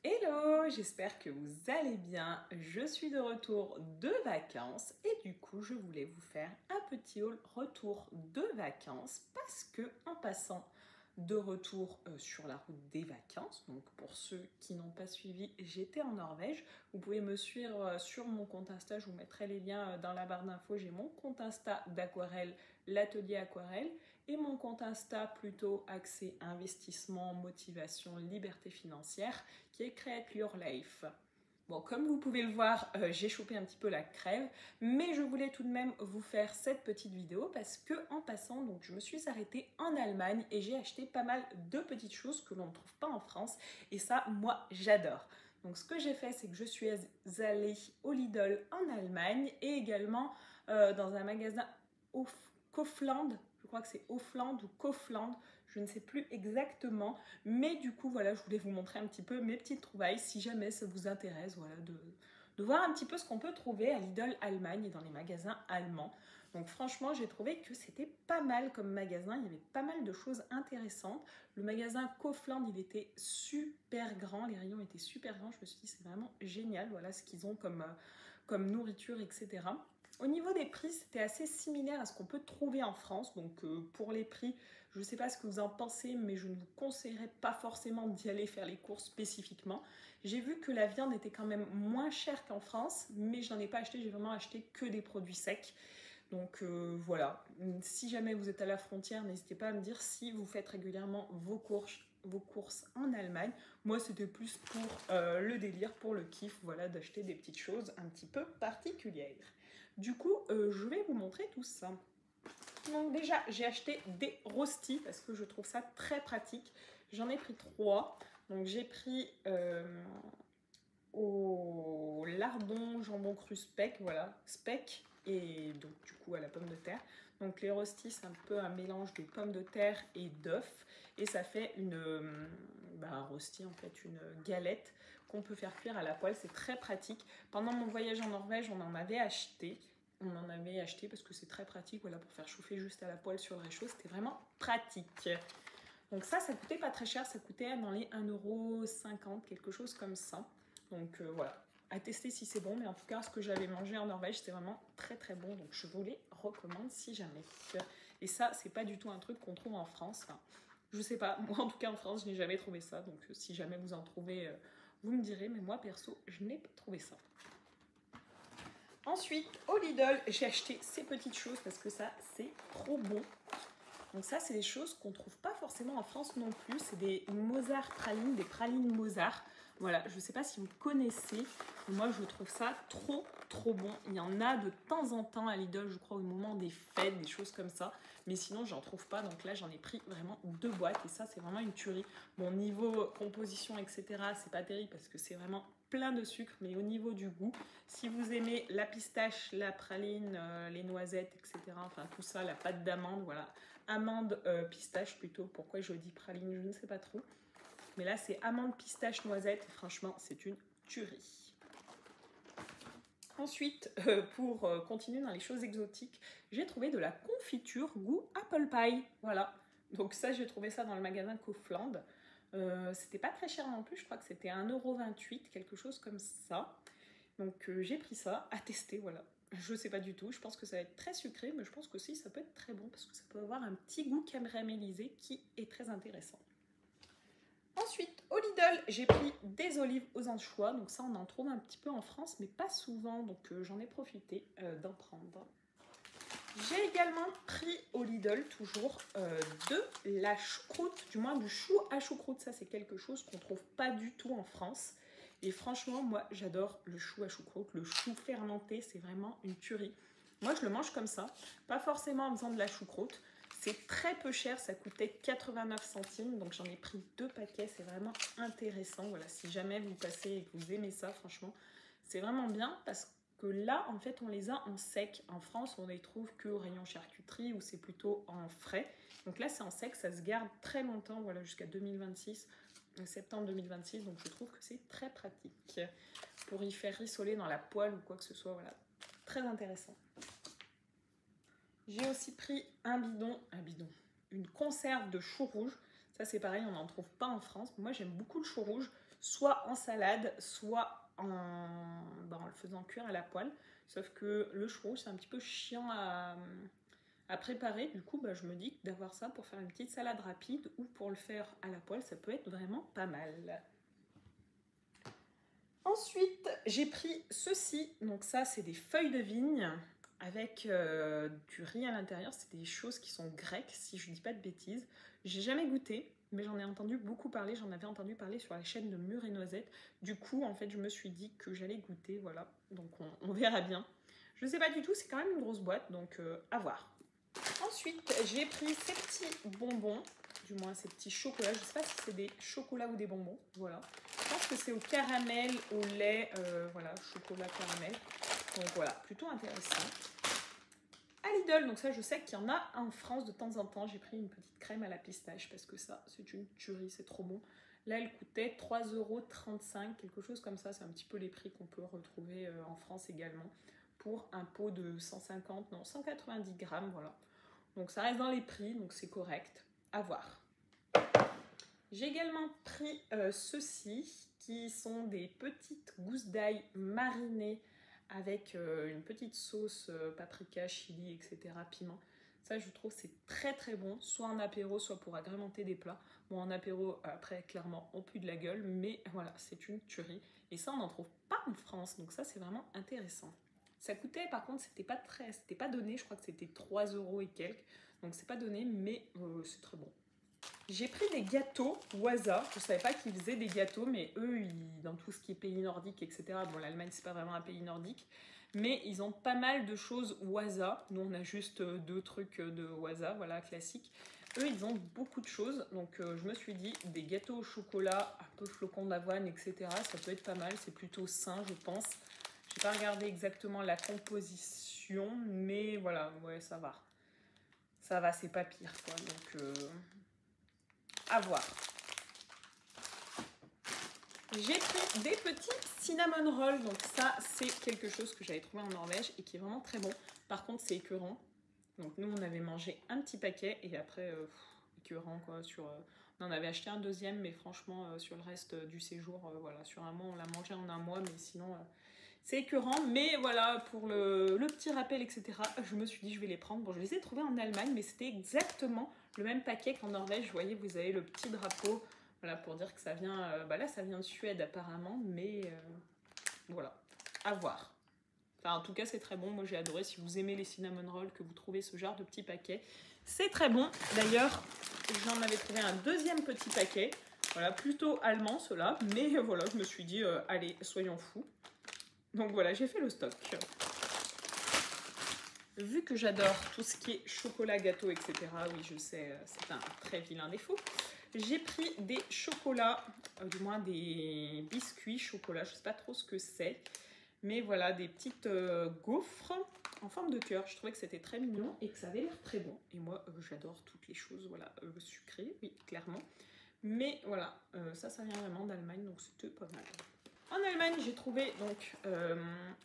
Hello, j'espère que vous allez bien. Je suis de retour de vacances et du coup je voulais vous faire un petit haul retour de vacances parce que en passant de retour sur la route des vacances, donc pour ceux qui n'ont pas suivi, j'étais en Norvège. Vous pouvez me suivre sur mon compte Insta, je vous mettrai les liens dans la barre d'infos. J'ai mon compte Insta d'aquarelle, l'atelier aquarelle, et mon compte Insta plutôt axé investissement, motivation, liberté financière, qui est Create Your Life. Bon, comme vous pouvez le voir, j'ai chopé un petit peu la crève, mais je voulais tout de même vous faire cette petite vidéo parce que en passant, donc je me suis arrêtée en Allemagne et j'ai acheté pas mal de petites choses que l'on ne trouve pas en France et ça, moi, j'adore. Donc ce que j'ai fait, c'est que je suis allée au Lidl en Allemagne et également dans un magasin Kaufland, je crois que c'est Hofland ou Kaufland, je ne sais plus exactement, mais du coup voilà, je voulais vous montrer un petit peu mes petites trouvailles si jamais ça vous intéresse, voilà, de voir un petit peu ce qu'on peut trouver à Lidl Allemagne et dans les magasins allemands. Donc franchement, j'ai trouvé que c'était pas mal comme magasin, il y avait pas mal de choses intéressantes. Le magasin Kaufland, il était super grand, les rayons étaient super grands, je me suis dit c'est vraiment génial, voilà ce qu'ils ont comme nourriture, etc. Au niveau des prix, c'était assez similaire à ce qu'on peut trouver en France. Donc pour les prix, je ne sais pas ce que vous en pensez, mais je ne vous conseillerais pas forcément d'y aller faire les courses spécifiquement. J'ai vu que la viande était quand même moins chère qu'en France, mais je n'en ai pas acheté, j'ai vraiment acheté que des produits secs. Donc voilà, si jamais vous êtes à la frontière, n'hésitez pas à me dire si vous faites régulièrement vos courses en Allemagne. Moi, c'était plus pour le délire, pour le kiff, voilà, d'acheter des petites choses un petit peu particulières. Du coup, je vais vous montrer tout ça. Donc déjà, j'ai acheté des rostis parce que je trouve ça très pratique. J'en ai pris 3. Donc j'ai pris au lardon, jambon cru speck, voilà, speck, et donc du coup à la pomme de terre. Donc les rostis, c'est un peu un mélange de pommes de terre et d'œufs, et ça fait un rosti, en fait, une galette qu'on peut faire cuire à la poêle. C'est très pratique. Pendant mon voyage en Norvège, on en avait acheté. On en avait acheté parce que c'est très pratique, voilà, pour faire chauffer juste à la poêle sur le réchaud. C'était vraiment pratique. Donc ça coûtait pas très cher, ça coûtait dans les 1,50 €, quelque chose comme ça. Donc voilà, à tester si c'est bon, mais en tout cas, ce que j'avais mangé en Norvège, c'était vraiment très très bon, donc je vous les recommande si jamais. Et ça, c'est pas du tout un truc qu'on trouve en France. Enfin, je sais pas, moi en tout cas en France, je n'ai jamais trouvé ça, donc si jamais vous en trouvez, vous me direz, mais moi perso, je n'ai pas trouvé ça. Ensuite, au Lidl, j'ai acheté ces petites choses parce que ça, c'est trop bon. Donc ça, c'est des choses qu'on ne trouve pas forcément en France non plus. C'est des Mozart pralines, des pralines Mozart. Voilà, je ne sais pas si vous connaissez. Moi, je trouve ça trop bon. Il y en a de temps en temps à Lidl, je crois, au moment des fêtes, des choses comme ça. Mais sinon, j'en trouve pas. Donc là, j'en ai pris vraiment 2 boîtes. Et ça, c'est vraiment une tuerie. Bon, niveau composition, etc., c'est pas terrible parce que c'est vraiment plein de sucre. Mais au niveau du goût, si vous aimez la pistache, la praline, les noisettes, etc., enfin tout ça, la pâte d'amande, voilà. Amande pistache plutôt, pourquoi je dis praline, je ne sais pas trop. Mais là, c'est amande pistache noisette. Franchement, c'est une tuerie. Ensuite, pour continuer dans les choses exotiques, j'ai trouvé de la confiture goût apple pie. Voilà. Donc ça, j'ai trouvé ça dans le magasin Kaufland. C'était pas très cher non plus, je crois que c'était 1,28 €, quelque chose comme ça. Donc j'ai pris ça à tester, voilà. Je sais pas du tout, je pense que ça va être très sucré, mais je pense que aussi ça peut être très bon parce que ça peut avoir un petit goût caramélisé qui est très intéressant. Ensuite, au Lidl, j'ai pris des olives aux anchois. Donc ça, on en trouve un petit peu en France, mais pas souvent. Donc j'en ai profité d'en prendre. J'ai également pris au Lidl, toujours, de la choucroute, du moins du chou à choucroute. Ça, c'est quelque chose qu'on ne trouve pas du tout en France. Et franchement, moi, j'adore le chou à choucroute. Le chou fermenté, c'est vraiment une tuerie. Moi, je le mange comme ça, pas forcément en faisant de la choucroute. C'est très peu cher, ça coûtait 89 centimes, donc j'en ai pris 2 paquets, c'est vraiment intéressant. Voilà, si jamais vous passez et que vous aimez ça, franchement, c'est vraiment bien parce que là, en fait, on les a en sec. En France, on les trouve qu'au rayon charcuterie où c'est plutôt en frais. Donc là, c'est en sec, ça se garde très longtemps, voilà, jusqu'à 2026, septembre 2026. Donc je trouve que c'est très pratique pour y faire rissoler dans la poêle ou quoi que ce soit. Voilà, très intéressant. J'ai aussi pris une conserve de chou rouge. Ça, c'est pareil, on n'en trouve pas en France. Moi, j'aime beaucoup le chou rouge. soit en salade, soit en le faisant cuire à la poêle. Sauf que le chou rouge, c'est un petit peu chiant à préparer. Du coup, je me dis que d'avoir ça pour faire une petite salade rapide ou pour le faire à la poêle, ça peut être vraiment pas mal. Ensuite, j'ai pris ceci. Donc ça, c'est des feuilles de vigne avec du riz à l'intérieur. C'est des choses qui sont grecques, si je ne dis pas de bêtises. J'ai jamais goûté, mais j'en ai entendu beaucoup parler. J'en avais entendu parler sur la chaîne de Mûre et Noisette. Du coup, en fait, je me suis dit que j'allais goûter. Voilà, donc on verra bien. Je ne sais pas du tout, c'est quand même une grosse boîte, donc à voir. Ensuite, j'ai pris ces petits bonbons, du moins ces petits chocolats. Je ne sais pas si c'est des chocolats ou des bonbons. Voilà. Je pense que c'est au caramel, au lait, voilà, chocolat caramel. Donc voilà, plutôt intéressant. À Lidl, donc ça je sais qu'il y en a en France de temps en temps. J'ai pris une petite crème à la pistache parce que ça, c'est une tuerie, c'est trop bon. Là, elle coûtait 3,35 €, quelque chose comme ça. C'est un petit peu les prix qu'on peut retrouver en France également. Pour un pot de 190 grammes, voilà. Donc ça reste dans les prix, donc c'est correct. À voir. J'ai également pris ceux-ci, qui sont des petites gousses d'ail marinées avec une petite sauce paprika, chili, etc., piment. Ça, je trouve c'est très très bon, soit en apéro, soit pour agrémenter des plats. Bon, en apéro, après, clairement, on pue de la gueule, mais voilà, c'est une tuerie. Et ça, on n'en trouve pas en France, donc ça, c'est vraiment intéressant. Ça coûtait, par contre, c'était pas donné, je crois que c'était 3 € et quelques. Donc c'est pas donné, mais c'est très bon. J'ai pris des gâteaux Waza. Je ne savais pas qu'ils faisaient des gâteaux, mais eux, dans tout ce qui est pays nordique, etc. Bon, l'Allemagne, c'est pas vraiment un pays nordique, mais ils ont pas mal de choses Waza. Nous, on a juste 2 trucs de Waza, voilà, classiques. Eux, ils ont beaucoup de choses. Donc, je me suis dit, des gâteaux au chocolat, un peu flocons d'avoine, etc. Ça peut être pas mal. C'est plutôt sain, je pense. J'ai pas regardé exactement la composition, mais voilà, ouais, ça va. Ça va, c'est pas pire, quoi. Donc, à voir. J'ai pris des petits cinnamon rolls. Donc ça, c'est quelque chose que j'avais trouvé en Norvège et qui est vraiment très bon. Par contre, c'est écœurant. Donc nous, on avait mangé un petit paquet et après, écœurant quoi. On en avait acheté un deuxième, mais franchement, sur le reste du séjour, voilà, sur un mois, on l'a mangé en un mois, mais sinon, c'est écœurant. Mais voilà, pour le petit rappel, etc., je me suis dit, je vais les prendre. Bon, je les ai trouvés en Allemagne, mais c'était exactement le même paquet qu'en Norvège. Vous voyez, vous avez le petit drapeau. Voilà, pour dire que ça vient, là ça vient de Suède apparemment, mais voilà, à voir. Enfin, en tout cas, c'est très bon, moi j'ai adoré. Si vous aimez les cinnamon rolls, que vous trouvez ce genre de petit paquet, c'est très bon. D'ailleurs, j'en avais trouvé un deuxième petit paquet, voilà, plutôt allemand ceux-là, mais voilà, je me suis dit, allez, soyons fous. Donc voilà, j'ai fait le stock. Vu que j'adore tout ce qui est chocolat, gâteau, etc., oui, je sais, c'est un très vilain défaut. J'ai pris des chocolats, du moins des biscuits chocolat, je ne sais pas trop ce que c'est. Mais voilà, des petites gaufres en forme de cœur. Je trouvais que c'était très mignon et que ça avait l'air très bon. Et moi, j'adore toutes les choses voilà, sucrées, oui, clairement. Mais voilà, ça vient vraiment d'Allemagne, donc c'était pas mal. En Allemagne, j'ai trouvé, donc,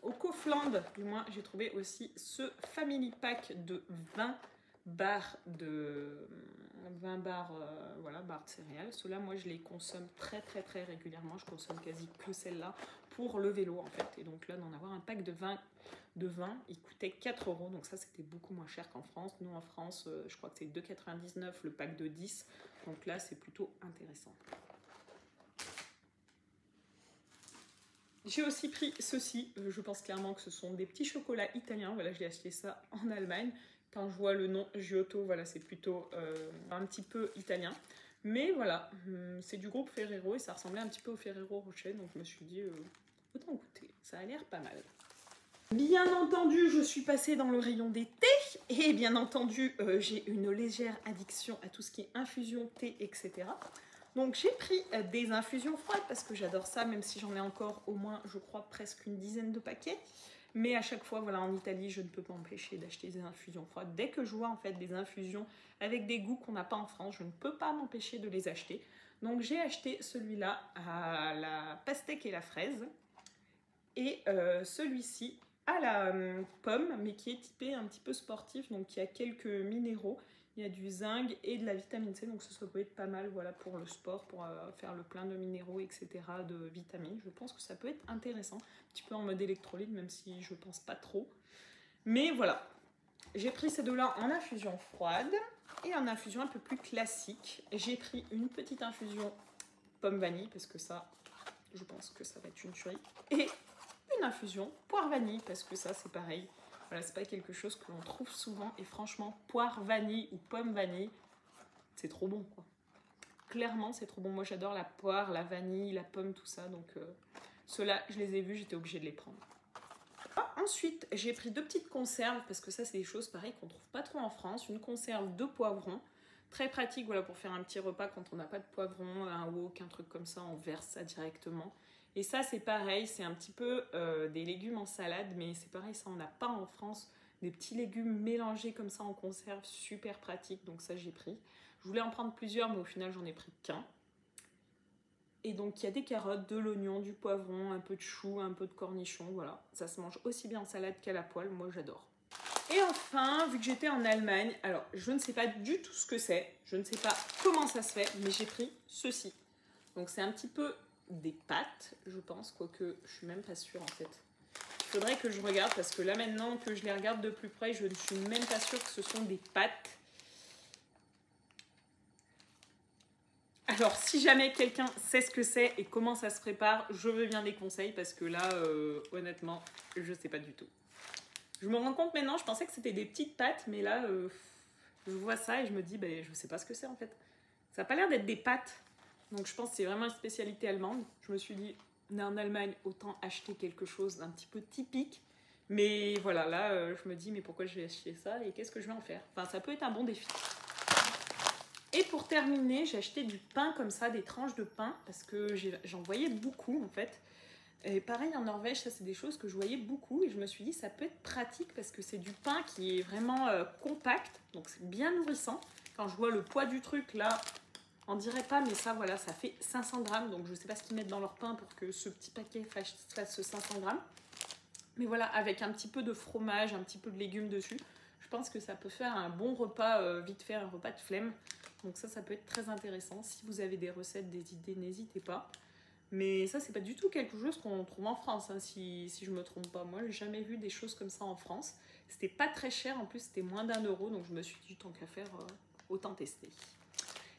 au Kaufland, du moins, j'ai trouvé aussi ce Family Pack de 20 barres de... 20 barres, voilà, barres de céréales. Ceux-là, moi, je les consomme très, très, très régulièrement. Je consomme quasi que celle-là pour le vélo, en fait. Et donc là, d'en avoir un pack de 20, il coûtait 4 €. Donc ça, c'était beaucoup moins cher qu'en France. Nous, en France, je crois que c'est 2,99 € le pack de 10. Donc là, c'est plutôt intéressant. J'ai aussi pris ceci, je pense clairement que ce sont des petits chocolats italiens, voilà, j'ai acheté ça en Allemagne. Quand je vois le nom Giotto, voilà, c'est plutôt un petit peu italien. Mais voilà, c'est du groupe Ferrero et ça ressemblait un petit peu au Ferrero Rocher, donc je me suis dit, autant goûter, ça a l'air pas mal. Bien entendu, je suis passée dans le rayon des thés et bien entendu, j'ai une légère addiction à tout ce qui est infusion, thé, etc. Donc j'ai pris des infusions froides parce que j'adore ça, même si j'en ai encore au moins, je crois, presque une dizaine de paquets. Mais à chaque fois, voilà, en Italie, je ne peux pas m'empêcher d'acheter des infusions froides. Dès que je vois en fait des infusions avec des goûts qu'on n'a pas en France, je ne peux pas m'empêcher de les acheter. Donc j'ai acheté celui-là à la pastèque et la fraise. Et celui-ci à la pomme, mais qui est typé un petit peu sportif, donc qui a quelques minéraux. Il y a du zinc et de la vitamine C, donc ça peut être pas mal, voilà, pour le sport, pour faire le plein de minéraux, etc., de vitamines. Je pense que ça peut être intéressant, un petit peu en mode électrolyte, même si je pense pas trop. Mais voilà, j'ai pris ces deux-là en infusion froide et en infusion un peu plus classique. J'ai pris une petite infusion pomme vanille, parce que ça, je pense que ça va être une tuerie. Et une infusion poire vanille, parce que ça, c'est pareil. Voilà, c'est pas quelque chose que l'on trouve souvent. Et franchement, poire vanille ou pomme vanille, c'est trop bon, quoi. Clairement, c'est trop bon. Moi, j'adore la poire, la vanille, la pomme, tout ça. Donc, ceux-là, je les ai vus, j'étais obligée de les prendre. Ensuite, j'ai pris deux petites conserves, parce que ça, c'est des choses pareilles qu'on trouve pas trop en France. Une conserve de poivrons. Très pratique, voilà, pour faire un petit repas quand on n'a pas de poivron, un wok, un truc comme ça, on verse ça directement. Et ça, c'est pareil, c'est un petit peu des légumes en salade, mais c'est pareil, ça, on n'a pas en France. Des petits légumes mélangés comme ça en conserve, super pratique, donc ça, j'ai pris. Je voulais en prendre plusieurs, mais au final, j'en ai pris qu'un. Et donc, il y a des carottes, de l'oignon, du poivron, un peu de chou, un peu de cornichon, voilà. Ça se mange aussi bien en salade qu'à la poêle, moi, j'adore. Et enfin, vu que j'étais en Allemagne, alors je ne sais pas du tout ce que c'est, je ne sais pas comment ça se fait, mais j'ai pris ceci. Donc c'est un petit peu des pâtes, je pense, quoique je suis même pas sûre en fait. Il faudrait que je regarde parce que là maintenant que je les regarde de plus près, je ne suis même pas sûre que ce sont des pâtes. Alors si jamais quelqu'un sait ce que c'est et comment ça se prépare, je veux bien des conseils parce que là, honnêtement, je ne sais pas du tout. Je me rends compte maintenant, je pensais que c'était des petites pâtes, mais là, je vois ça et je me dis, je ne sais pas ce que c'est en fait. Ça n'a pas l'air d'être des pâtes. Donc je pense que c'est vraiment une spécialité allemande. Je me suis dit, on est en Allemagne, autant acheter quelque chose d'un petit peu typique. Mais voilà, là, je me dis, mais pourquoi je vais acheter ça et qu'est-ce que je vais en faire? Enfin, ça peut être un bon défi. Et pour terminer, j'ai acheté du pain comme ça, des tranches de pain, parce que j'en voyais beaucoup en fait. Et pareil en Norvège, ça c'est des choses que je voyais beaucoup et je me suis dit ça peut être pratique parce que c'est du pain qui est vraiment compact, donc c'est bien nourrissant. Quand je vois le poids du truc là, on dirait pas, mais ça voilà, ça fait 500 grammes, donc je sais pas ce qu'ils mettent dans leur pain pour que ce petit paquet fasse 500 grammes. Mais voilà, avec un petit peu de fromage, un petit peu de légumes dessus, je pense que ça peut faire un bon repas, vite fait, un repas de flemme. Donc ça peut être très intéressant. Si vous avez des recettes, des idées, n'hésitez pas. Mais ça, c'est pas du tout quelque chose qu'on trouve en France, hein, si je me trompe pas. Moi, j'ai jamais vu des choses comme ça en France. C'était pas très cher, en plus, c'était moins d'1 €, donc je me suis dit, tant qu'à faire, autant tester.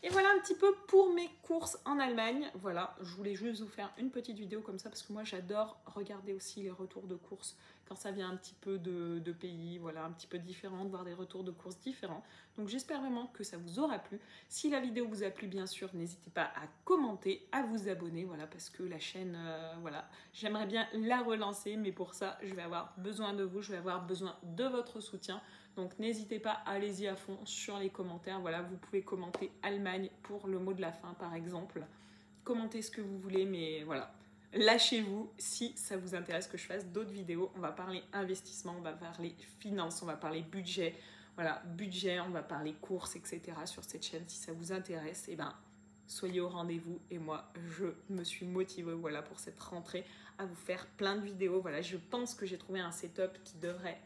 Et voilà un petit peu pour mes courses en Allemagne. Voilà, je voulais juste vous faire une petite vidéo comme ça parce que moi j'adore regarder aussi les retours de courses quand ça vient un petit peu de pays, voilà, un petit peu différents, de voir des retours de courses différents. Donc j'espère vraiment que ça vous aura plu. Si la vidéo vous a plu, bien sûr, n'hésitez pas à commenter, à vous abonner, voilà, parce que la chaîne, voilà, j'aimerais bien la relancer, mais pour ça, je vais avoir besoin de vous, je vais avoir besoin de votre soutien. Donc n'hésitez pas, allez-y à fond sur les commentaires. Voilà, vous pouvez commenter Allemagne pour le mot de la fin, par exemple. Commentez ce que vous voulez, mais voilà. Lâchez-vous si ça vous intéresse que je fasse d'autres vidéos. On va parler investissement, on va parler finance, on va parler budget. Voilà, budget, on va parler courses, etc. sur cette chaîne. Si ça vous intéresse, eh ben, soyez au rendez-vous. Et moi, je me suis motivée, voilà, pour cette rentrée à vous faire plein de vidéos. Voilà, je pense que j'ai trouvé un setup qui devrait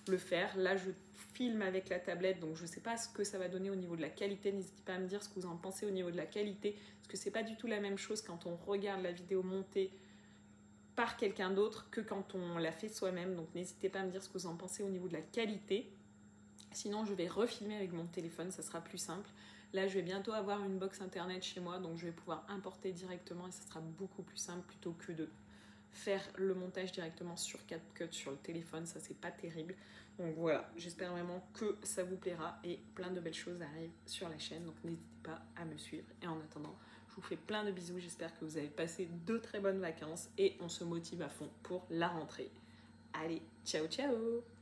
le faire. Là, je filme avec la tablette, donc je ne sais pas ce que ça va donner au niveau de la qualité. N'hésitez pas à me dire ce que vous en pensez au niveau de la qualité, parce que c'est pas du tout la même chose quand on regarde la vidéo montée par quelqu'un d'autre que quand on l'a fait soi-même. Donc n'hésitez pas à me dire ce que vous en pensez au niveau de la qualité. Sinon, je vais refilmer avec mon téléphone, ça sera plus simple. Là, je vais bientôt avoir une box internet chez moi, donc je vais pouvoir importer directement et ça sera beaucoup plus simple plutôt que de faire le montage directement sur CapCut sur le téléphone. Ça, c'est pas terrible. Donc voilà, j'espère vraiment que ça vous plaira et plein de belles choses arrivent sur la chaîne. Donc n'hésitez pas à me suivre. Et en attendant, je vous fais plein de bisous. J'espère que vous avez passé de très bonnes vacances et on se motive à fond pour la rentrée. Allez, ciao ciao!